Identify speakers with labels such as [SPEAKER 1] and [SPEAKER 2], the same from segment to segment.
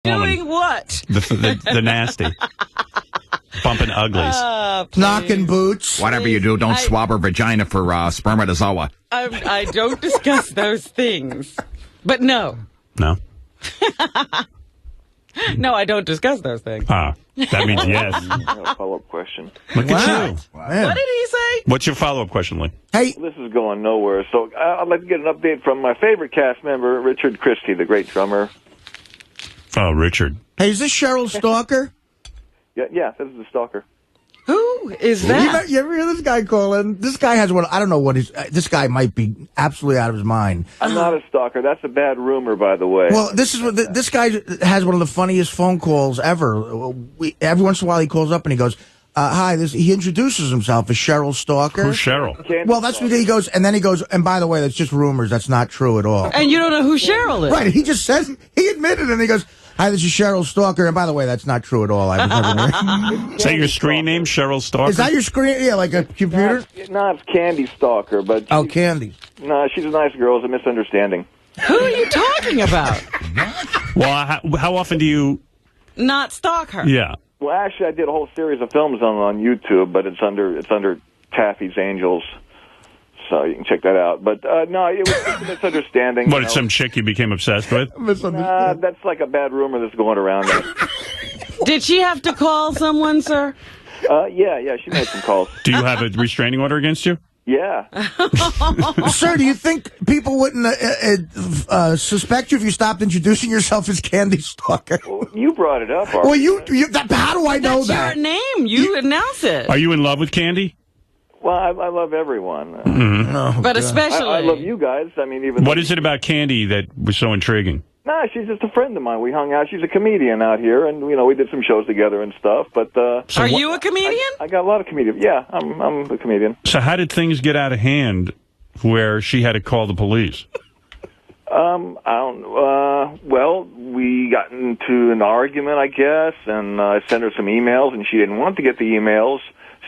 [SPEAKER 1] Doing what?
[SPEAKER 2] The nasty. Bumping uglies.
[SPEAKER 3] Knocking boots.
[SPEAKER 4] Whatever you do, don't swab her vagina for spermatozoa.
[SPEAKER 1] I don't discuss those things. But no.
[SPEAKER 2] No?
[SPEAKER 1] No, I don't discuss those things.
[SPEAKER 2] Ah, that means yes.
[SPEAKER 5] I have a follow-up question.
[SPEAKER 2] Look at you.
[SPEAKER 1] What did he say?
[SPEAKER 2] What's your follow-up question, Lee?
[SPEAKER 3] Hey,
[SPEAKER 5] This is going nowhere, so I'd like to get an update from my favorite cast member, Richard Christie, the great drummer.
[SPEAKER 2] Oh, Richard.
[SPEAKER 3] hey, is this Cheryl Stalker?
[SPEAKER 5] Yeah, this is the Stalker.
[SPEAKER 1] Who is that?
[SPEAKER 3] You ever hear this guy calling? This guy has one. I don't know what he's. This guy might be absolutely out of his mind.
[SPEAKER 5] I'm not a stalker. That's a bad rumor, by the way.
[SPEAKER 3] Well, this is what this guy has one of the funniest phone calls ever. Every once in a while, he calls up and he goes, "Hi." He introduces himself as Cheryl Stalker.
[SPEAKER 2] Who's Cheryl?
[SPEAKER 3] Well, that's what he goes, and then he goes, and by the way, that's just rumors. That's not true at all.
[SPEAKER 1] And you don't know who Cheryl is.
[SPEAKER 3] Right? He just says he admitted, and he goes, "Hi, this is Cheryl Stalker." And by the way, that's not true at all. I was never.
[SPEAKER 2] Is that your screen name, Cheryl Stalker?
[SPEAKER 3] Is that your screen? Yeah, like a computer.
[SPEAKER 5] No, it's Candy Stalker, but
[SPEAKER 3] Candy.
[SPEAKER 5] no, she's a nice girl. It's a misunderstanding.
[SPEAKER 1] Who are you talking about?
[SPEAKER 2] Well, how often do you...
[SPEAKER 1] Not stalk her.
[SPEAKER 2] Yeah.
[SPEAKER 5] Well, actually, I did a whole series of films on YouTube, but it's under Taffy's Angels, so you can check that out. But no, it was just a misunderstanding.
[SPEAKER 2] What, it's some chick you became obsessed with?
[SPEAKER 5] That's like a bad rumor that's going around there.
[SPEAKER 1] Did she have to call someone, sir?
[SPEAKER 5] Yeah, she made some calls.
[SPEAKER 2] Do you have a restraining order against you?
[SPEAKER 5] Yeah.
[SPEAKER 3] Sir, do you think people wouldn't suspect you if you stopped introducing yourself as Candy Stalker?
[SPEAKER 5] Well, you brought it up.
[SPEAKER 3] Well, how do I know
[SPEAKER 1] That's
[SPEAKER 3] that?
[SPEAKER 1] your name. You announce it.
[SPEAKER 2] Are you in love with Candy?
[SPEAKER 5] Well, I love everyone.
[SPEAKER 1] But especially...
[SPEAKER 5] I love you guys. I mean, even...
[SPEAKER 2] What is it about Candy that was so intriguing?
[SPEAKER 5] Nah, she's just a friend of mine. We hung out. She's a comedian out here, and, we did some shows together and stuff, but...
[SPEAKER 1] Are you a comedian?
[SPEAKER 5] I got a lot of comedians. Yeah, I'm a comedian.
[SPEAKER 2] So how did things get out of hand where she had to call the police?
[SPEAKER 5] Well, we got into an argument, I guess, and I sent her some emails, and she didn't want to get the emails,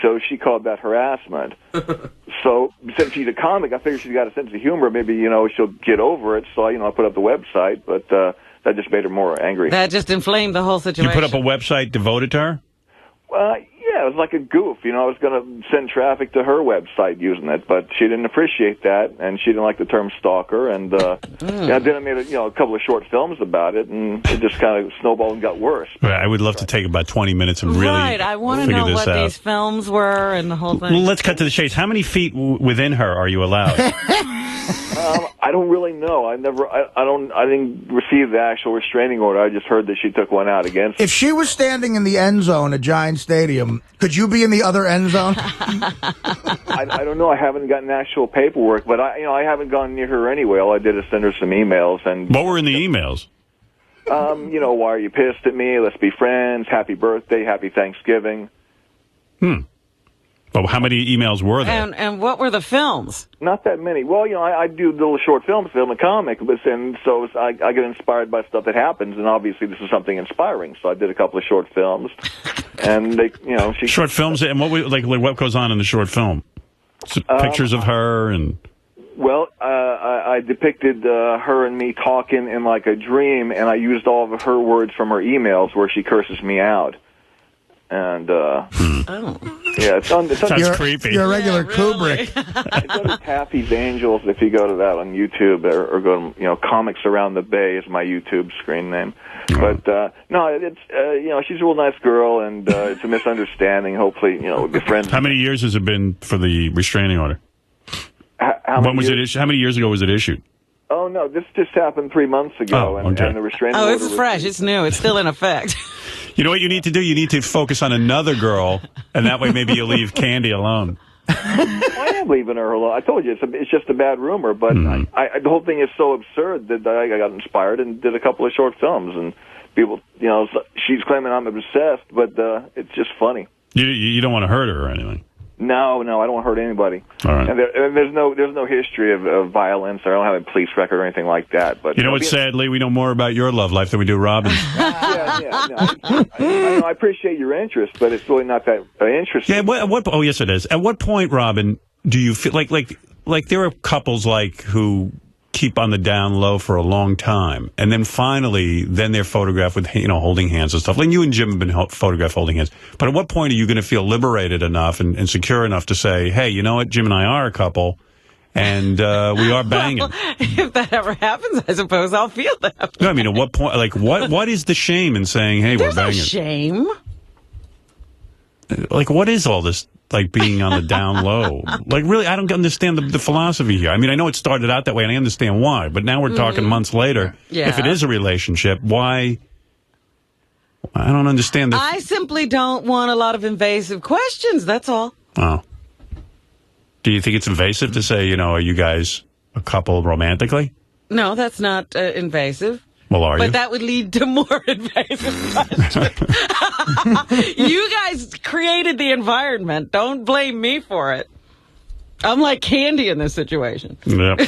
[SPEAKER 5] so she called that harassment. So, since she's a comic, I figured she's got a sense of humor. Maybe, she'll get over it. So, I put up the website, but that just made her more angry.
[SPEAKER 1] That just inflamed the whole situation.
[SPEAKER 2] You put up a website devoted to her?
[SPEAKER 5] Yeah, it was like a goof. I was going to send traffic to her website using it, but she didn't appreciate that, and she didn't like the term stalker. And then I made a couple of short films about it, and it just kind of snowballed and got worse.
[SPEAKER 2] I would love to take about 20 minutes and really
[SPEAKER 1] I want to know what these films were and the whole thing.
[SPEAKER 2] Well, let's cut to the chase. How many feet within her are you allowed?
[SPEAKER 5] I don't really know. I didn't receive the actual restraining order. I just heard that she took one out against me.
[SPEAKER 3] If she was standing in the end zone at Giant Stadium, could you be in the other end zone?
[SPEAKER 5] I don't know. I haven't gotten actual paperwork, but I haven't gone near her anyway. All I did is send her some emails. And
[SPEAKER 2] what were in the emails?
[SPEAKER 5] Why are you pissed at me? Let's be friends. Happy birthday. Happy Thanksgiving.
[SPEAKER 2] Well, how many emails were there?
[SPEAKER 1] And what were the films?
[SPEAKER 5] Not that many. Well, I do little short films, film a comic, and so I get inspired by stuff that happens, and obviously this is something inspiring. So I did a couple of short films, and they,
[SPEAKER 2] short films, and what goes on in the short film? Pictures of her and.
[SPEAKER 5] Well, I depicted her and me talking in like a dream, and I used all of her words from her emails where she curses me out. And, yeah,
[SPEAKER 2] sounds creepy.
[SPEAKER 3] You're a regular
[SPEAKER 1] Really?
[SPEAKER 3] Kubrick.
[SPEAKER 5] It's under Taffy's Angels if you go to that on YouTube, or go to, Comics Around the Bay is my YouTube screen name. But, no, it's, she's a real nice girl, and it's a misunderstanding. Hopefully, we'll be friends.
[SPEAKER 2] How many years has it been for the restraining order?
[SPEAKER 5] How
[SPEAKER 2] many years ago was it issued?
[SPEAKER 5] Oh, no, this just happened 3 months ago, and the restraining order
[SPEAKER 1] it's fresh. It's new. It's still in effect.
[SPEAKER 2] You know what you need to do? You need to focus on another girl, and that way maybe you'll leave Candy alone.
[SPEAKER 5] I am leaving her alone. I told you, it's just a bad rumor, but the whole thing is so absurd that I got inspired and did a couple of short films, and people, she's claiming I'm obsessed, but it's just funny.
[SPEAKER 2] You don't want to hurt her or anything?
[SPEAKER 5] No, I don't want to hurt anybody.
[SPEAKER 2] All right.
[SPEAKER 5] And there's no history of violence. I don't have a police record or anything like that. But
[SPEAKER 2] what's sad, Lee? We know more about your love life than we do Robin's.
[SPEAKER 5] I appreciate your interest, but it's really not that interesting.
[SPEAKER 2] Yeah. Oh, yes, it is. At what point, Robin, do you feel like there are couples who keep on the down low for a long time, and then finally, then they're photographed with, holding hands and stuff. Like you and Jim have been photographed holding hands. But at what point are you going to feel liberated enough and secure enough to say, hey, you know what, Jim and I are a couple, and we are banging?
[SPEAKER 1] Well, if that ever happens, I suppose I'll feel that.
[SPEAKER 2] No, I mean, at what point? Like, what is the shame in saying, hey,
[SPEAKER 1] There's
[SPEAKER 2] we're banging?
[SPEAKER 1] no shame.
[SPEAKER 2] Like, what is all this? Like being on the down low. Like, really, I don't understand the philosophy here. I mean, I know it started out that way, and I understand why. But now we're talking months later.
[SPEAKER 1] Yeah.
[SPEAKER 2] If it is a relationship, why? I don't understand this.
[SPEAKER 1] I simply don't want a lot of invasive questions. That's all.
[SPEAKER 2] Oh. Do you think it's invasive to say, are you guys a couple romantically?
[SPEAKER 1] No, that's not invasive.
[SPEAKER 2] Well, are you?
[SPEAKER 1] But that would lead to more invasive questions. You guys created the environment. Don't blame me for it. I'm like Candy in this situation.
[SPEAKER 2] Yep.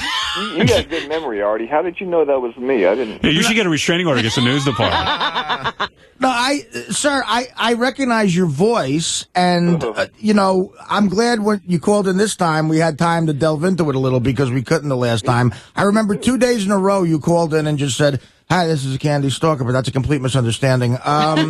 [SPEAKER 5] You got good memory, Artie. How did you know that was me? I didn't.
[SPEAKER 2] Yeah, you should get a restraining order against the news department.
[SPEAKER 3] No, sir, I recognize your voice, and, I'm glad when you called in this time, we had time to delve into it a little because we couldn't the last time. I remember 2 days in a row you called in and just said, hi, this is Candy Stalker, but that's a complete misunderstanding.
[SPEAKER 5] Wow,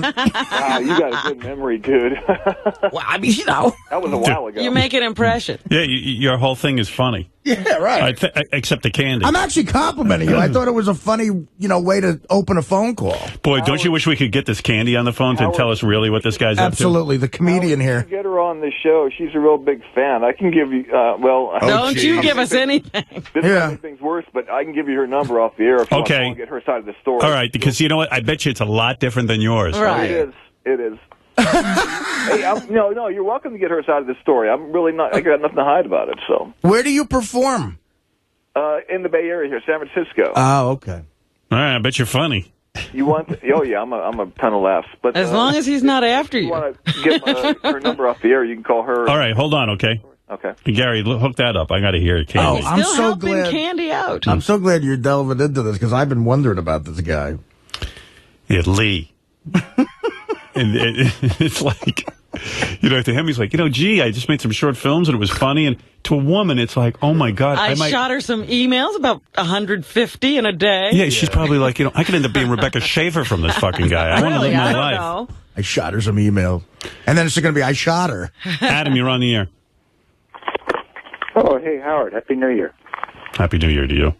[SPEAKER 5] you got a good memory, dude.
[SPEAKER 3] Well, I mean,
[SPEAKER 5] That was a while ago.
[SPEAKER 1] You make an impression.
[SPEAKER 2] Yeah, your whole thing is funny.
[SPEAKER 3] Yeah, right.
[SPEAKER 2] Except the Candy.
[SPEAKER 3] I'm actually complimenting you. I thought it was a funny, way to open a phone call.
[SPEAKER 2] Boy, don't you wish we could get this Candy on the phone to tell us really what this guy's
[SPEAKER 3] Absolutely. The comedian here.
[SPEAKER 5] Get her on the show. She's a real big fan. I can give you,
[SPEAKER 1] Don't you give us anything.
[SPEAKER 5] This makes things worse, but I can give you her number off the air if you want to get her side of the story.
[SPEAKER 2] All right, because you know what? I bet you it's a lot different than yours.
[SPEAKER 1] Right.
[SPEAKER 5] It is. Hey, no, you're welcome to get her side of the story. I'm really not. I got nothing to hide about it. So,
[SPEAKER 3] where do you perform?
[SPEAKER 5] In the Bay Area here, San Francisco.
[SPEAKER 3] Oh, okay.
[SPEAKER 2] All right, I bet you're funny.
[SPEAKER 5] You want? Oh yeah, I'm a ton of laughs. But
[SPEAKER 1] As long as he's not after
[SPEAKER 5] if
[SPEAKER 1] you.
[SPEAKER 5] you want to get her number off the air, you can call her.
[SPEAKER 2] All right, hold on, okay?
[SPEAKER 5] Okay.
[SPEAKER 2] Gary, hook that up. I got to hear it, Candy.
[SPEAKER 3] Oh, I'm
[SPEAKER 1] Still
[SPEAKER 3] so
[SPEAKER 1] helping
[SPEAKER 3] glad.
[SPEAKER 1] Candy out.
[SPEAKER 3] I'm so glad you're delving into this because I've been wondering about this guy.
[SPEAKER 2] Yeah, Lee. And it's like, to him, he's like, gee, I just made some short films and it was funny. And to a woman, it's like, oh my God.
[SPEAKER 1] I shot her some emails, about 150 in a day.
[SPEAKER 2] Yeah, she's probably like, I could end up being Rebecca Schaefer from this fucking guy. I want to live my life.
[SPEAKER 1] Know.
[SPEAKER 3] I shot her some email. And then it's going to be, I shot her.
[SPEAKER 2] Adam, you're on the air.
[SPEAKER 6] Oh, hey, Howard. Happy New Year.
[SPEAKER 2] Happy New Year to you.